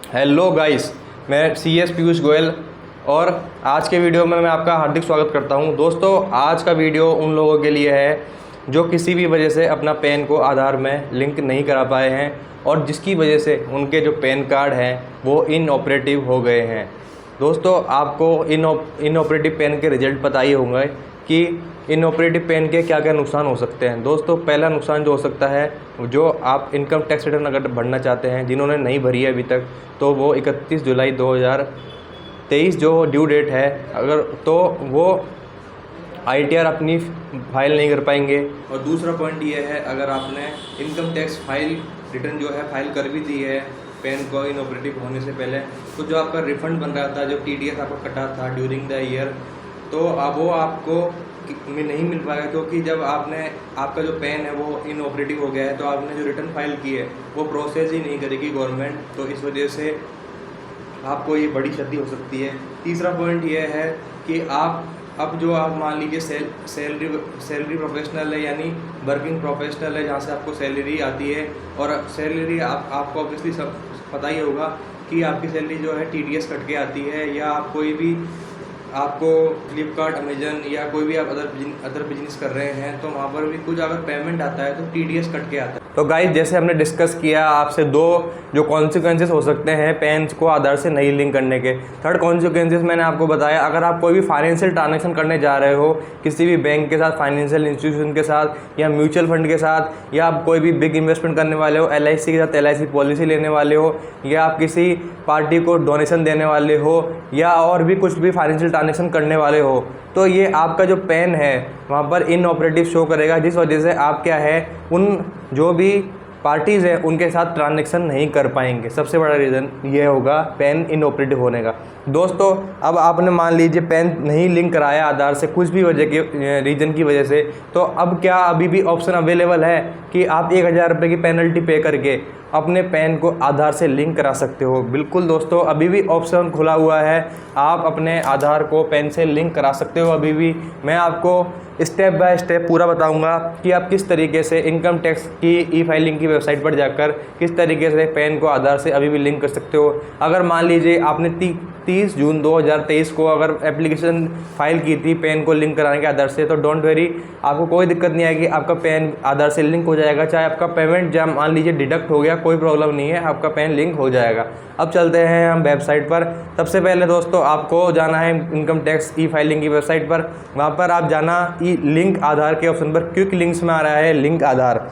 Hello guys, मैं CS Piyush Goyal और आज के वीडियो में मैं आपका हार्दिक स्वागत करता हूं। दोस्तों, आज का वीडियो उन लोगों के लिए है जो किसी भी वजह से अपना पैन को आधार में लिंक नहीं करा पाए हैं और जिसकी वजह से उनके जो पैन कार्ड हैं वो इनऑपरेटिव हो गए हैं। दोस्तों, आपको इनऑपरेटिव पैन के रिजल्ट पता ही होंगे कि इनऑपरेटिव पैन के क्या क्या नुकसान हो सकते हैं। दोस्तों, पहला नुकसान जो हो सकता है, जो आप इनकम टैक्स रिटर्न अगर भरना चाहते हैं, जिन्होंने नहीं भरी है अभी तक, तो वो 31 जुलाई 2023 जो ड्यू डेट है, अगर तो वो ITR अपनी फाइल नहीं कर पाएंगे। और दूसरा पॉइंट ये है, अगर आपने इनकम टैक्स फाइल रिटर्न जो है फाइल कर भी दी है पैन को इनऑपरेटिव होने से पहले, तो जो आपका रिफंड बन रहा था, जो TDS आपका कटा था ड्यूरिंग द ईयर, तो अब वो आपको में नहीं मिल पाएगा, क्योंकि जब आपका जो पैन है वो इनऑपरेटिव हो गया है, तो आपने जो रिटर्न फाइल की है वो प्रोसेस ही नहीं करेगी गवर्नमेंट। तो इस वजह से आपको ये बड़ी क्षति हो सकती है। तीसरा पॉइंट ये है कि आप मान लीजिए सैलरी प्रोफेशनल है, यानी वर्किंग प्रोफेशनल है, जहाँ से आपको सैलरी आती है, और सैलरी आपको ऑब्वियसली सब पता ही होगा कि आपकी सैलरी जो है TDS कट के आती है, या आप कोई भी आपको फ्लिपकार्ट, अमेजन या कोई भी आप अदर बिजनेस कर रहे हैं, तो वहाँ पर भी कुछ अगर पेमेंट आता है तो TDS कट के आता है। तो गाइस, जैसे हमने डिस्कस किया आपसे दो जो कॉन्सिक्वेंसेस हो सकते हैं पैन को आधार से नहीं लिंक करने के। थर्ड कॉन्सिक्वेंसेस मैंने आपको बताया, अगर आप कोई भी फाइनेंशियल ट्रांजेक्शन करने जा रहे हो किसी भी बैंक के साथ, फाइनेंशियल इंस्टीट्यूशन के साथ, या म्यूचुअल फंड के साथ, या आप कोई भी बिग इन्वेस्टमेंट करने वाले हो, LIC के साथ LIC पॉलिसी लेने वाले हो, या आप किसी पार्टी को डोनेशन देने वाले हो, या और भी कुछ भी फाइनेंशियल ट्रांजेक्शन करने वाले हो, तो ये आपका जो पैन है वहाँ पर इनऑपरेटिव शो करेगा, जिस वजह से आप क्या है उन जो भी पार्टीज़ हैं उनके साथ ट्रांजैक्शन नहीं कर पाएंगे। सबसे बड़ा रीज़न ये होगा पैन इनऑपरेटिव होने का। दोस्तों, अब आपने मान लीजिए पैन नहीं लिंक कराया आधार से कुछ भी वजह के रीज़न की वजह से, तो अब क्या अभी भी ऑप्शन अवेलेबल है कि आप 1000 रुपये की पेनल्टी पे करके अपने पैन को आधार से लिंक करा सकते हो। बिल्कुल दोस्तों, अभी भी ऑप्शन खुला हुआ है, आप अपने आधार को पैन से लिंक करा सकते हो अभी भी। मैं आपको स्टेप बाय स्टेप पूरा बताऊंगा कि आप किस तरीके से इनकम टैक्स की E-फाइलिंग की वेबसाइट पर जाकर किस तरीके से पैन को आधार से अभी भी लिंक कर सकते हो। अगर मान लीजिए आपने 30 जून 2023 को अगर एप्लीकेशन फाइल की थी पैन को लिंक कराने के आधार से, तो डोंट वेरी, आपको कोई दिक्कत नहीं आएगी, आपका पैन आधार से लिंक हो जाएगा। चाहे आपका पेमेंट जब मान लीजिए डिडक्ट हो गया, कोई प्रॉब्लम नहीं है, आपका पैन लिंक हो जाएगा। अब चलते हैं हम वेबसाइट पर। सबसे पहले दोस्तों, आपको जाना है इनकम टैक्स E-फाइलिंग की वेबसाइट पर। वहाँ पर आप जाना लिंक आधार के ऑप्शन पर, क्विक लिंक्स में आ रहा है लिंक आधार।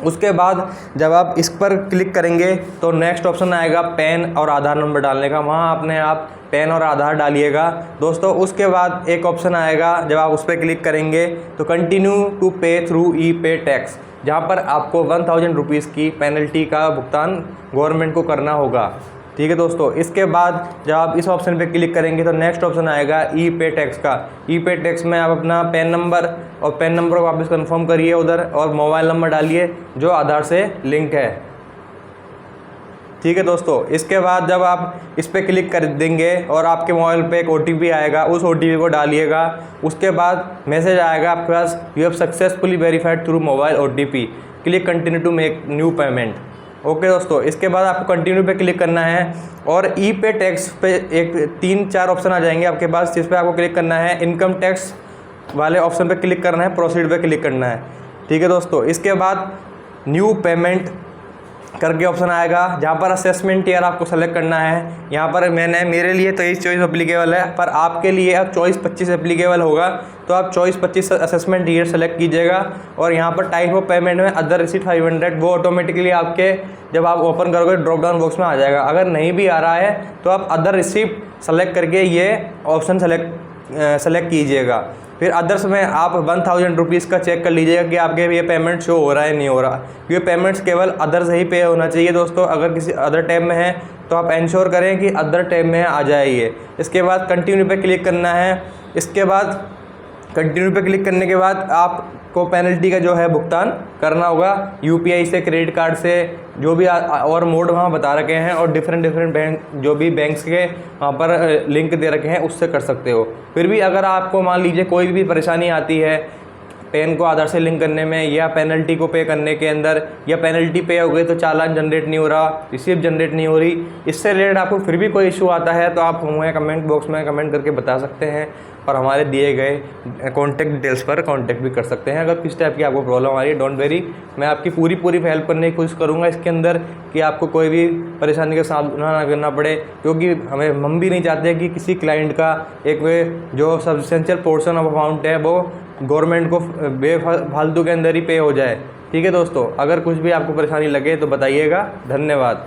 उसके बाद जब आप इस पर क्लिक करेंगे तो नेक्स्ट ऑप्शन आएगा पैन और आधार नंबर डालने का। वहाँ अपने आप पैन और आधार डालिएगा दोस्तों। उसके बाद एक ऑप्शन आएगा, जब आप उस पर क्लिक करेंगे तो कंटिन्यू टू पे थ्रू E-पे टैक्स, जहाँ पर आपको 1000 रुपीज़ की पेनल्टी का भुगतान गवर्नमेंट को करना होगा। ठीक है दोस्तों, इसके बाद जब आप इस ऑप्शन पे क्लिक करेंगे तो नेक्स्ट ऑप्शन आएगा E-पे टैक्स का। E-पे टैक्स में आप अपना पैन नंबर को वापस कंफर्म करिए उधर, और मोबाइल नंबर डालिए जो आधार से लिंक है। ठीक है दोस्तों, इसके बाद जब आप इस पर क्लिक कर देंगे और आपके मोबाइल पे एक OTP आएगा, उस OTP को डालिएगा। उसके बाद मैसेज आएगा आपके पास, you have successfully verified through mobile OTP, click continue to make new payment. Okay दोस्तों, इसके बाद आपको कंटिन्यू पे क्लिक करना है और E-पे टैक्स पे एक 3-4 ऑप्शन आ जाएंगे आपके पास, जिस पे आपको क्लिक करना है। इनकम टैक्स वाले ऑप्शन पे क्लिक करना है, प्रोसीड पे क्लिक करना है। ठीक है दोस्तों, इसके बाद न्यू पेमेंट करके ऑप्शन आएगा, जहाँ पर असेसमेंट ईयर आपको सेलेक्ट करना है। यहाँ पर मेरे लिए 23-24 एप्लीकेबल है, पर आपके लिए अब 24-25 एप्लीकेबल होगा, तो आप 24-25 असेसमेंट ईयर सेलेक्ट कीजिएगा। और यहाँ पर टाइप ऑफ पेमेंट में अदर रिसीट 500, वो ऑटोमेटिकली आपके जब आप ओपन करोगे ड्रॉप डाउन बॉक्स में आ जाएगा। अगर नहीं भी आ रहा है तो आप अदर रिसीप्ट सेलेक्ट करके ये ऑप्शन सेलेक्ट कीजिएगा। फिर अदर्स में आप 1000 रुपीज़ का चेक कर लीजिएगा कि आपके ये पेमेंट शो हो रहा है नहीं हो रहा, क्योंकि पेमेंट्स केवल अदर से ही पे होना चाहिए दोस्तों। अगर किसी अदर टैब में है तो आप इंश्योर करें कि अदर टैब में आ जाए ये। इसके बाद कंटिन्यू पे क्लिक करना है। इसके बाद कंटिन्यू पे क्लिक करने के बाद आपको पेनल्टी का जो है भुगतान करना होगा UPI से, क्रेडिट कार्ड से, जो भी और मोड वहाँ बता रखे हैं, और डिफरेंट बैंक जो भी बैंक्स के वहाँ पर लिंक दे रखे हैं उससे कर सकते हो। फिर भी अगर आपको मान लीजिए कोई भी परेशानी आती है पैन को आधार से लिंक करने में या पेनल्टी को पे करने के अंदर, या पेनल्टी पे हो गई तो चालान जनरेट नहीं हो रहा, रिसीप्ट जनरेट नहीं हो रही, इससे रिलेटेड आपको फिर भी कोई इशू आता है तो आप हमें कमेंट बॉक्स में कमेंट करके बता सकते हैं और हमारे दिए गए कॉन्टैक्ट डिटेल्स पर कॉन्टैक्ट भी कर सकते हैं। अगर किस टाइप की आपको प्रॉब्लम आ रही है, डोंट वेरी, मैं आपकी पूरी हेल्प करने की कोशिश करूँगा इसके अंदर, कि आपको कोई भी परेशानी का सामना ना करना पड़े, क्योंकि हम भी नहीं चाहते कि किसी क्लाइंट का एक जो सब्सटेंशियल पोर्शन ऑफ अमाउंट है वो गवर्नमेंट को बेफालतू के अंदर ही पे हो जाए। ठीक है दोस्तों, अगर कुछ भी आपको परेशानी लगे तो बताइएगा। धन्यवाद।